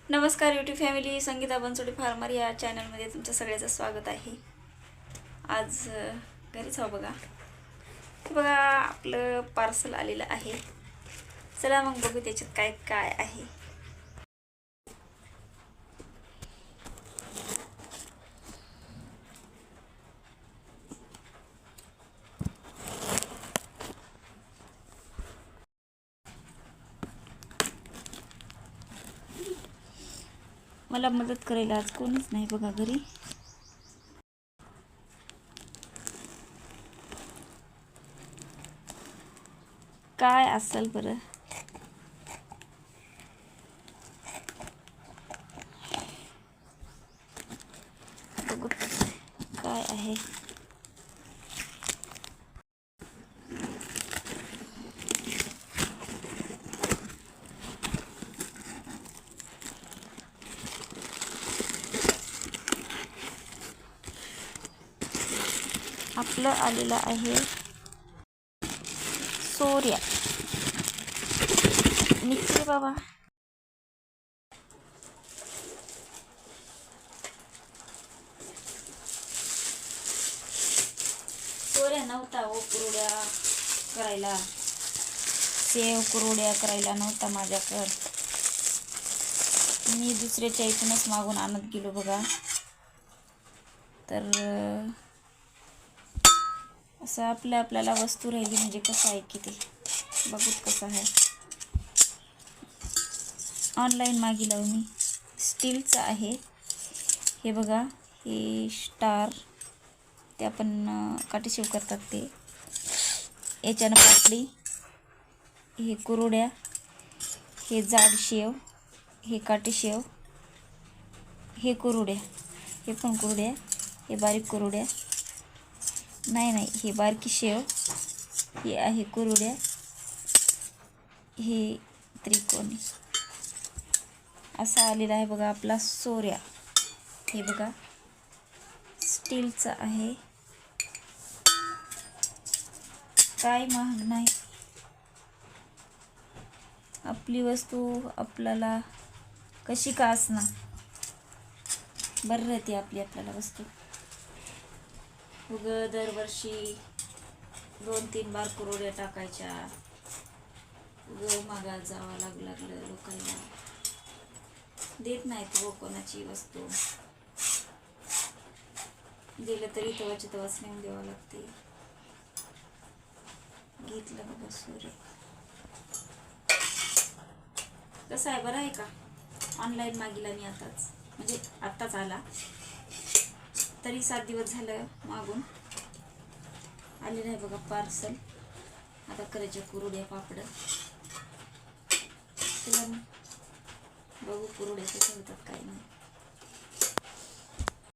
नमस्कार YouTube family, Sangeeta Bansode farmer या चॅनलमध्ये तुमचं सगळ्याचं स्वागत आहे। आज घरीच आहो बघा। बघा आपलं पार्सल आलेलं आहे। चला मग बघू त्याच्यात काय काय आहे। मला मदत करायला आज कोणीच नाही बघा घरी। काय असेल बरं? बघू काय आहे। आपलं आलेलं आहे सोर्या। निघते बाबा। सोर्या नव्हता हो कुरड्या करायला, सेव कुरड्या करायला नव्हता माझ्याकडे। मी दुसऱ्याच्या इथूनच मागून आणत गेलो बघा। तर असं आपल्याला वस्तू राहिली म्हणजे कसं आहे की ते बघूत कसं आहे। ऑनलाईन मागितलं मी, स्टीलचं आहे हे बघा। हे स्टार ते आपण काटेशेव करतात ते, याच्यानं पापडी, हे कुरड्या, हे जाड शेव, हे काटेशेव, हे कुरड्या, हे पण कुरड्या, हे बारीक कुरड्या, नाही हे बारकी शेव, हे आहे कुरड्या, हे त्रिकोणी असा आलेला आहे बघा आपला सोर्या। हे बघा स्टीलचा आहे, काय महाग नाही। आपली वस्तू आपल्याला कशी का असणार बरं राहते आपल्याला वस्तू। दरवर्षी 2-3 बार कुरड्या टाकायच्या, मागायला जावं लागलं लोकांना, देत नाहीत हो कोणाची वस्तू। दिलं तरी तवाच नेऊन द्यावं लागते। घेतलं बघा सोर्या, कसं आहे बरं आहे का? ऑनलाईन मागितला मी आताच, म्हणजे आत्ताच आला, तरी 7 दिवस झालं मागून आलेलं आहे बघा पार्सल। आता करायच्या कुरड्या पापड। चला बघू कुरड्या कशा होतात काय नाही।